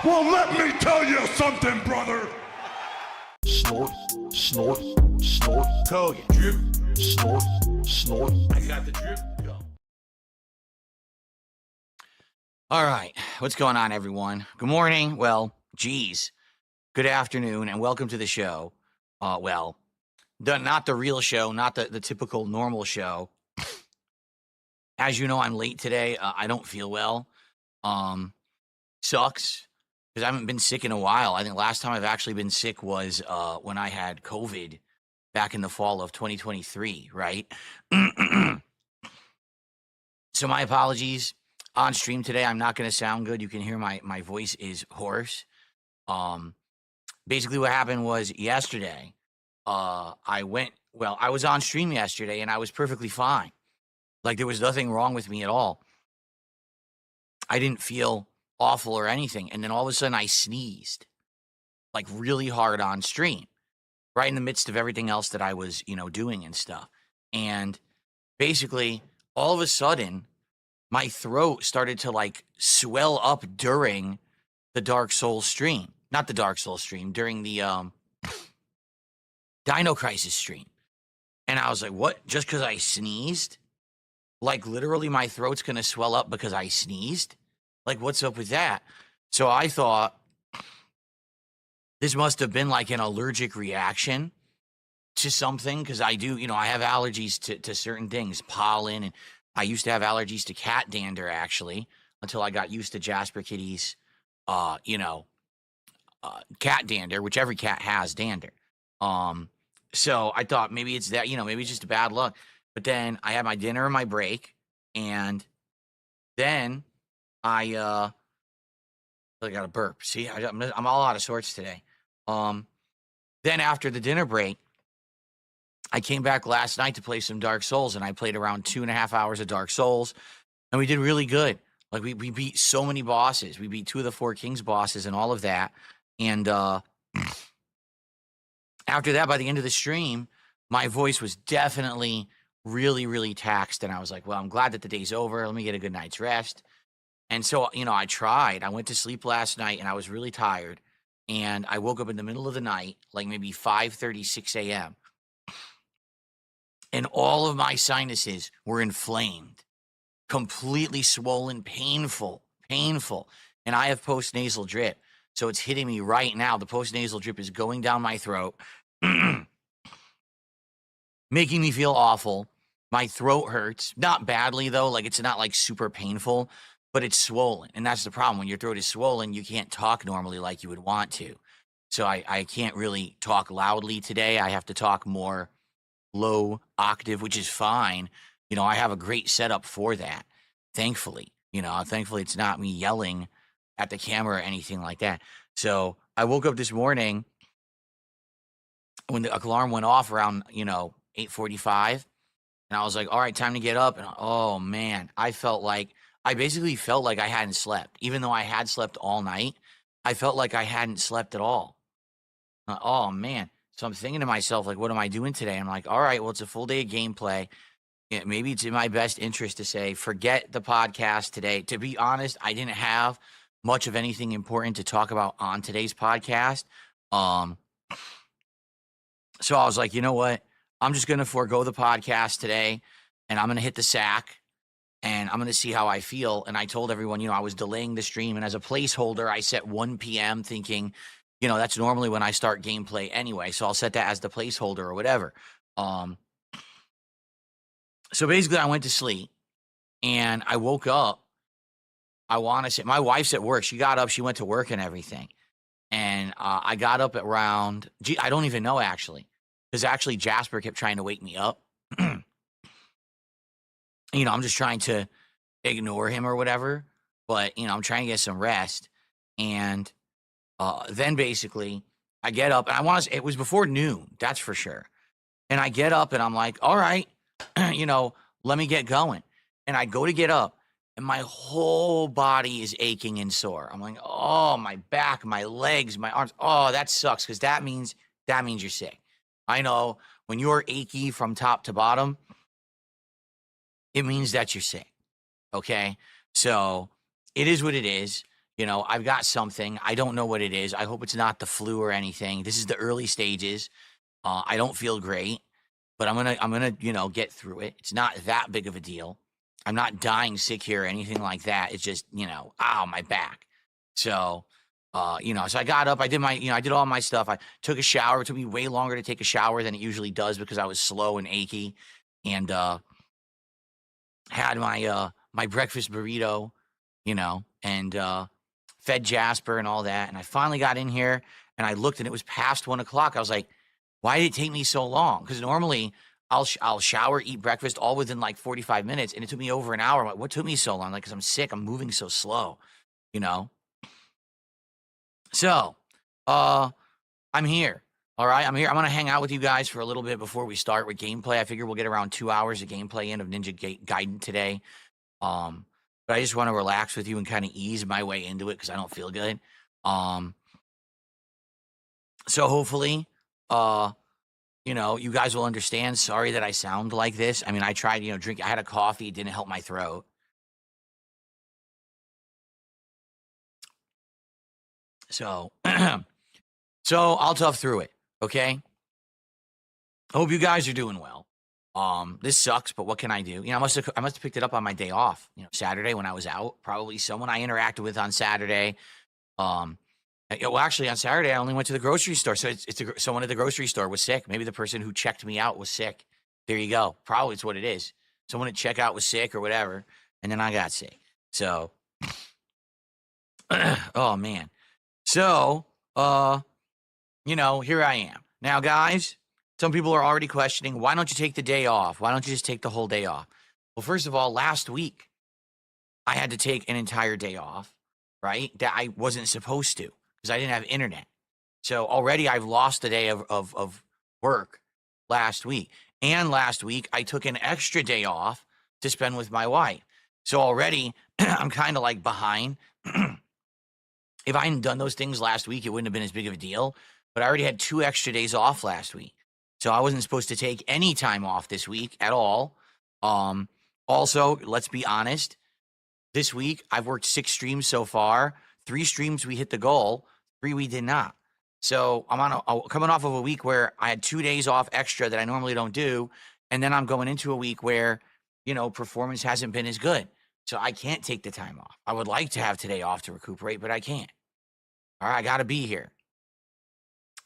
Well, let me tell you something, brother. Snort, snort, snort. Kogan. Drip. Snort, snort. I got the drip. Go. All right. What's going on, everyone? Good morning. Well, geez. Good afternoon, and welcome to the show. Not the real show, not the typical normal show. As you know, I'm late today. I don't feel well. Sucks because I haven't been sick in a while. I think last time I've actually been sick was when I had COVID back in the fall of 2023, right? So my apologies. On stream today, I'm not going to sound good. You can hear my voice is hoarse. Basically what happened was yesterday, I was on stream yesterday and I was perfectly fine. Like there was nothing wrong with me at all. I didn't feel awful or anything. And then all of a sudden I sneezed like really hard on stream, right in the midst of everything else that I was, doing and stuff. And basically all of a sudden my throat started to like swell up during the Dark Souls stream. Not the Dark Souls stream, during the Dino Crisis stream. And I was like, what? Just because I sneezed? Like literally my throat's going to swell up because I sneezed? Like what's up with that? So I thought this must have been like an allergic reaction to something, because I do, I have allergies to certain things, pollen, and I used to have allergies to cat dander actually, until I got used to Jasper Kitty's, cat dander, which every cat has dander. So I thought maybe it's that, maybe it's just a bad luck. But then I had my dinner and my break, and then I got a burp. See, I'm all out of sorts today. Then after the dinner break, I came back last night to play some Dark Souls, and I played around 2.5 hours of Dark Souls, and we did really good. Like we beat so many bosses. We beat 2 of the 4 Kings bosses and all of that. And after that, by the end of the stream, my voice was definitely really, really taxed. And I was like, well, I'm glad that the day's over. Let me get a good night's rest. And so, I tried. I went to sleep last night and I was really tired. And I woke up in the middle of the night, like maybe 5:36 a.m. And all of my sinuses were inflamed, completely swollen, painful. And I have postnasal drip. So it's hitting me right now. The postnasal drip is going down my throat, making me feel awful. My throat hurts. Not badly, though. Like, it's not, like, super painful, but it's swollen. And that's the problem. When your throat is swollen, you can't talk normally like you would want to. So I can't really talk loudly today. I have to talk more low octave, which is fine. I have a great setup for that, thankfully. Thankfully it's not me yelling at the camera or anything like that. So I woke up this morning when the alarm went off around, 8:45, and I was like, all right, time to get up. And oh man, I basically felt like I hadn't slept. Even though I had slept all night, I felt like I hadn't slept at all. Oh man. So I'm thinking to myself, like, what am I doing today? I'm like, all right, well, it's a full day of gameplay. Yeah, maybe it's in my best interest to say, forget the podcast today. To be honest, I didn't have much of anything important to talk about on today's podcast. So I was like, you know what? I'm just going to forego the podcast today, and I'm going to hit the sack, and I'm going to see how I feel. And I told everyone, I was delaying the stream, and as a placeholder, I set 1 p.m. thinking, that's normally when I start gameplay anyway. So I'll set that as the placeholder or whatever. So basically I went to sleep and I woke up. I want to say my wife's at work. She got up, she went to work and everything. And I got up at around, I don't even know actually, because actually Jasper kept trying to wake me up. I'm just trying to ignore him or whatever, but I'm trying to get some rest. And then basically I get up, and it was before noon, that's for sure. And I get up and I'm like, all right, let me get going. And I go to get up and my whole body is aching and sore. I'm like, oh, my back, my legs, my arms. Oh, that sucks, because that means you're sick. I know when you're achy from top to bottom, it means that you're sick. Okay. So it is what it is. You know, I've got something. I don't know what it is. I hope it's not the flu or anything. This is the early stages. I don't feel great, but I'm gonna, you know, get through it. It's not that big of a deal. I'm not dying sick here or anything like that. It's just, you know, ow, my back. So, you know, so I got up, I did my, you know, I did all my stuff. I took a shower. It took me way longer to take a shower than it usually does because I was slow and achy, and had my breakfast burrito, you know, and fed Jasper and all that. And I finally got in here and I looked and it was past 1 o'clock. I was like, why did it take me so long? Because normally I'll shower, eat breakfast all within like 45 minutes, and it took me over an hour. I'm like, what took me so long? Like, because I'm sick, I'm moving so slow, you know. So, I'm here. All right, I'm here. I'm gonna hang out with you guys for a little bit before we start with gameplay. I figure we'll get around 2 hours of gameplay in of Gaiden today. Um, but I just want to relax with you and kind of ease my way into it because I don't feel good. Um, so hopefully, you know, you guys will understand. Sorry that I sound like this. I mean, I tried, you know, I had a coffee, it didn't help my throat. So, so I'll tough through it. Okay. I hope you guys are doing well. This sucks, but what can I do? You know, I must have picked it up on my day off. You know, Saturday when I was out. Probably someone I interacted with on Saturday. Well, actually, on Saturday I only went to the grocery store, so someone at the grocery store was sick. Maybe the person who checked me out was sick. There you go. Probably it's what it is. Someone at checkout was sick or whatever, and then I got sick. So, oh man. So, you know, here I am now, guys. Some people are already questioning, why don't you take the day off? Why don't you just take the whole day off? Well, first of all, last week I had to take an entire day off, right? That I wasn't supposed to because I didn't have internet. So already I've lost a day of work last week. And last week I took an extra day off to spend with my wife. So already I'm kind of like behind. If I hadn't done those things last week, it wouldn't have been as big of a deal. But I already had 2 extra days off last week. So I wasn't supposed to take any time off this week at all. Also, let's be honest. This week, I've worked 6 streams so far. 3 streams, we hit the goal. 3, we did not. So I'm coming off of a week where I had 2 days off extra that I normally don't do. And then I'm going into a week where, you know, performance hasn't been as good. So I can't take the time off. I would like to have today off to recuperate, but I can't. All right, I got to be here.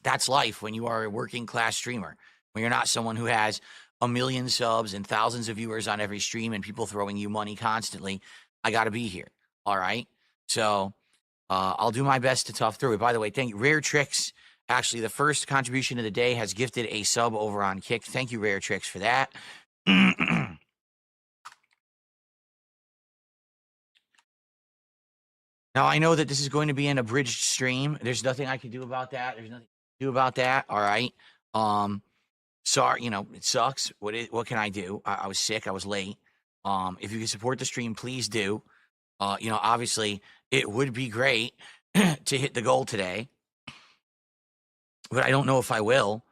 That's life when you are a working class streamer, when you're not someone who has a million subs and thousands of viewers on every stream and people throwing you money constantly. I got to be here. All right. So I'll do my best to tough through it. By the way, thank you. Rare Tricks, actually, the first contribution of the day, has gifted a sub over on Kick. Thank you, Rare Tricks, for that. Now, I know that this is going to be an abridged stream. There's nothing I can do about that. There's nothing to do about that. All right. Sorry, you know, it sucks. What can I do? I was sick. I was late. If you can support the stream, please do. You know, obviously, it would be great to hit the goal today, but I don't know if I will,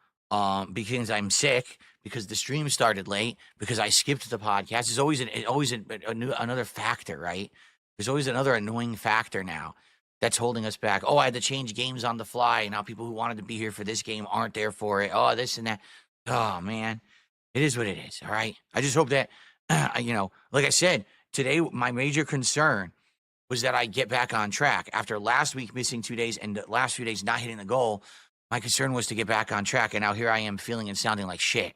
because I'm sick, because the stream started late, because I skipped the podcast. There's always another factor, right? There's always another annoying factor now that's holding us back. Oh, I had to change games on the fly. Now people who wanted to be here for this game aren't there for it. Oh, this and that. Oh, man. It is what it is, all right? I just hope that, you know, like I said, today my major concern was that I get back on track. After last week missing 2 days and the last few days not hitting the goal, my concern was to get back on track, and now here I am feeling and sounding like shit.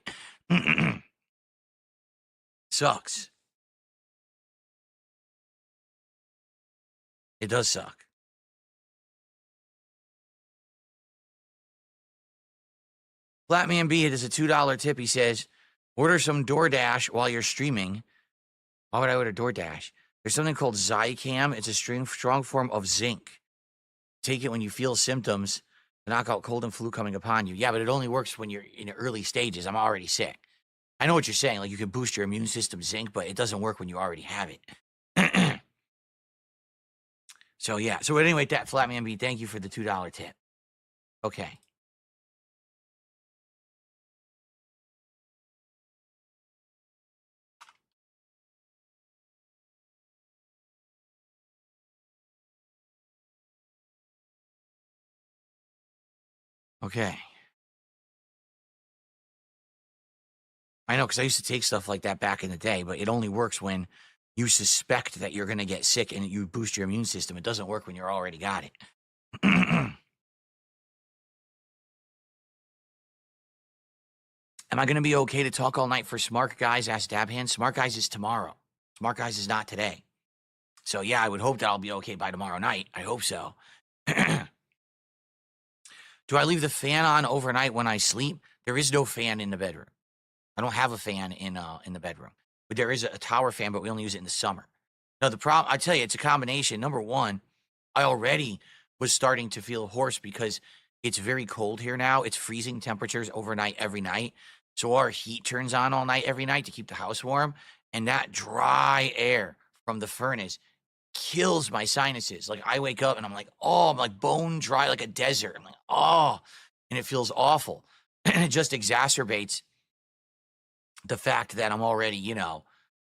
Sucks. It does suck. Flatman B, it is a $2 tip. He says, order some DoorDash while you're streaming. Why would I order DoorDash? There's something called Zicam. It's a strong form of zinc. Take it when you feel symptoms to knock out cold and flu coming upon you. Yeah, but it only works when you're in the early stages. I'm already sick. I know what you're saying. Like, you can boost your immune system zinc, but it doesn't work when you already have it. So, yeah. So, anyway, that Flatman B, thank you for the $2 tip. Okay. Okay. I know, because I used to take stuff like that back in the day, but it only works when you suspect that you're going to get sick and you boost your immune system. It doesn't work when you're already got it. Am I going to be okay to talk all night for Smart Guys? Asked Dabhand. Smart Guys is tomorrow. Smart Guys is not today. So, yeah, I would hope that I'll be okay by tomorrow night. I hope so. Do I leave the fan on overnight when I sleep? There is no fan in the bedroom. I don't have a fan in the bedroom. But there is a tower fan, but we only use it in the summer. Now, the problem, I tell you, it's a combination. Number one, I already was starting to feel hoarse because it's very cold here now. It's freezing temperatures overnight every night. So our heat turns on all night every night to keep the house warm. And that dry air from the furnace kills my sinuses. Like I wake up and I'm like, oh, I'm like bone dry like a desert. I'm like, oh, and it feels awful. And it just exacerbates the fact that I'm already,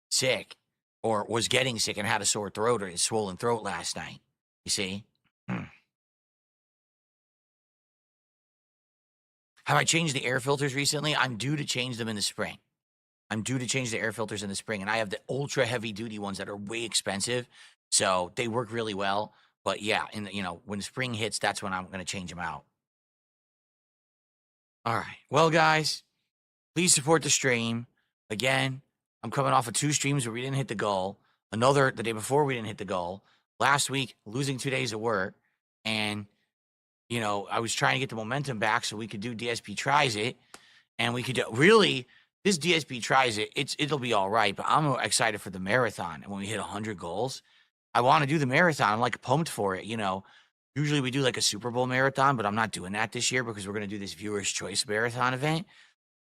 sick or was getting sick and had a sore throat or a swollen throat last night. You see? Have I changed the air filters recently? I'm due to change them in the spring. I'm due to change the air filters in the spring, and I have the ultra heavy duty ones that are way expensive. So they work really well. But yeah, when spring hits, that's when I'm going to change them out. All right. Well, guys, please support the stream. Again, I'm coming off of 2 streams where we didn't hit the goal. Another, the day before we didn't hit the goal. Last week, losing 2 days of work. And, I was trying to get the momentum back so we could do DSP Tries It. And we could do, really, this DSP Tries It, it'll be all right. But I'm excited for the marathon. And when we hit 100 goals, I want to do the marathon. I'm like pumped for it, Usually we do like a Super Bowl marathon, but I'm not doing that this year because we're going to do this Viewer's Choice Marathon event.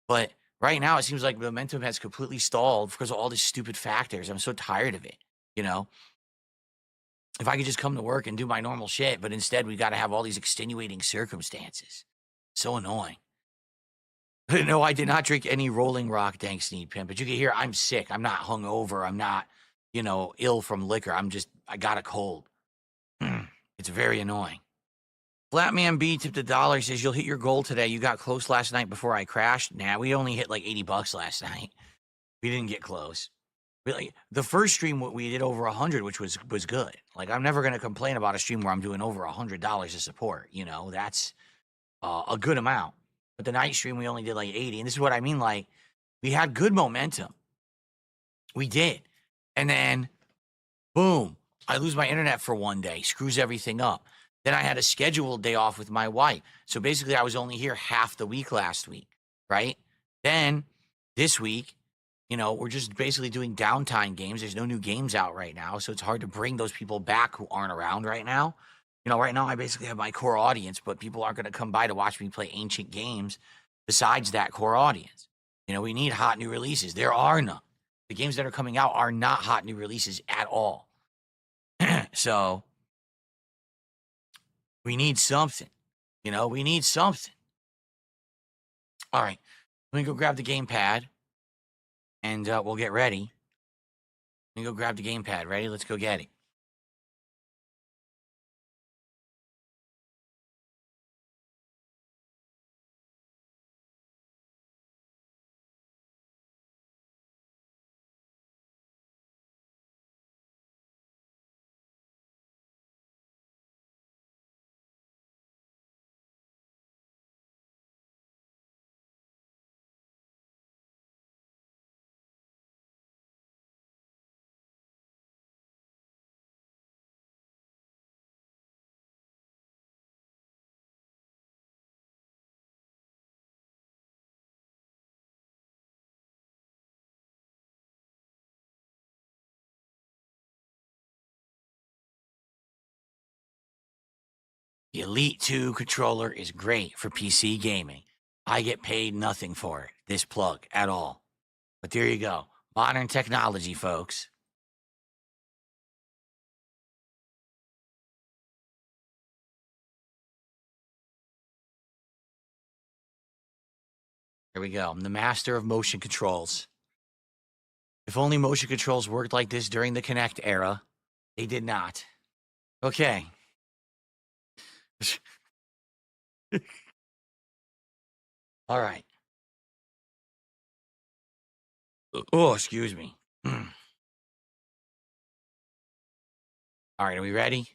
But right now, it seems like momentum has completely stalled because of all these stupid factors. I'm so tired of it, If I could just come to work and do my normal shit, but instead we got to have all these extenuating circumstances. So annoying. No, I did not drink any Rolling Rock, thanks, Sneed Pimp. But you can hear I'm sick. I'm not hungover. I'm not, ill from liquor. I got a cold. It's very annoying. Flatman B tipped $1, says you'll hit your goal today. You got close last night before I crashed. Nah, we only hit like $80 last night. We didn't get close. Really, the first stream we did over 100, which was good. Like I'm never gonna complain about a stream where I'm doing over $100 of support. That's a good amount. But the night stream we only did like 80, and this is what I mean. Like we had good momentum. We did, and then boom, I lose my internet for 1 day, screws everything up. Then I had a scheduled day off with my wife. So basically I was only here half the week last week, right? Then this week, we're just basically doing downtime games. There's no new games out right now. So it's hard to bring those people back who aren't around right now. Right now I basically have my core audience, but people aren't going to come by to watch me play ancient games besides that core audience. We need hot new releases. There are none. The games that are coming out are not hot new releases at all. So we need something, we need something. All right, let me go grab the gamepad and we'll get ready. Let me go grab the gamepad. Ready? Let's go get it. The Elite 2 controller is great for PC gaming. I get paid nothing for it, this plug, at all. But there you go. Modern technology, folks. There we go. I'm the master of motion controls. If only motion controls worked like this during the Kinect era. They did not. Okay. All right. Oh, excuse me. All right, are we ready?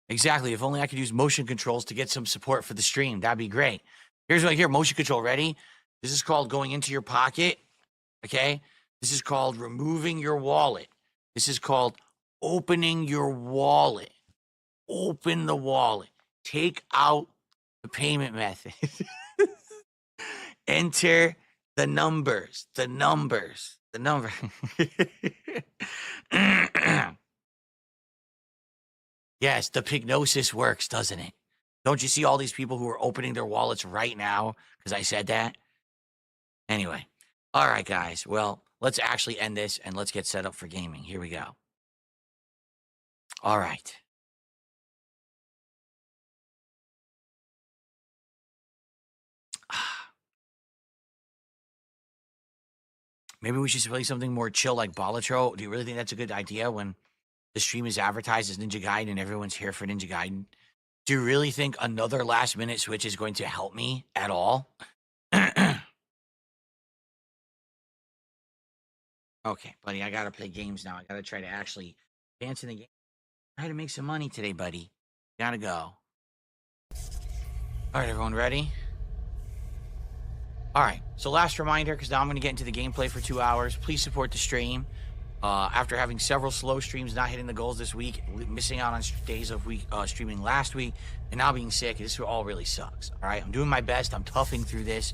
Exactly. If only I could use motion controls to get some support for the stream. That'd be great. Here's right here, motion control. Ready? This is called going into your pocket. Okay. This is called removing your wallet. This is called opening your wallet. Open the wallet. Take out the payment method. Enter the numbers. The numbers. The number. Yes, the pignosis works, doesn't it? Don't you see all these people who are opening their wallets right now because I said that? Anyway. All right, guys. Well, let's actually end this and let's get set up for gaming. Here we go. All right. Maybe we should play something more chill like Balatro. Do you really think that's a good idea when the stream is advertised as Ninja Gaiden and everyone's here for Ninja Gaiden? Do you really think another last minute switch is going to help me at all? Okay, buddy, I gotta play games now. I gotta try to actually dance in the game. Try to make some money today, buddy. Gotta go. All right, everyone ready? All right, so last reminder, because now I'm gonna get into the gameplay for 2 hours. Please support the stream. After having several slow streams, not hitting the goals this week, missing out on days of streaming last week, and now being sick, this all really sucks. All right, I'm doing my best. I'm toughing through this.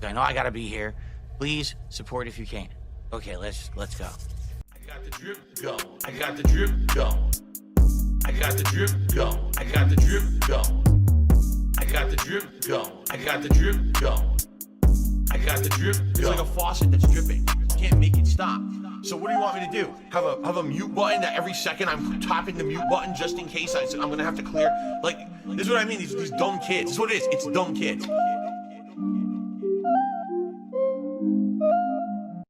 I know I gotta be here. Please support if you can. Okay, let's go. I got the drip going. I got the drip going. I got the drip going. I got the drip going. I got the drip going. I got the drip going. I got the drip going. It's like a faucet that's dripping. You can't make it stop. So what do you want me to do? Have a mute button that every second I'm tapping the mute button just in case I'm gonna have to clear? Like, this is what I mean, these dumb kids. This is what it is, it's dumb kids.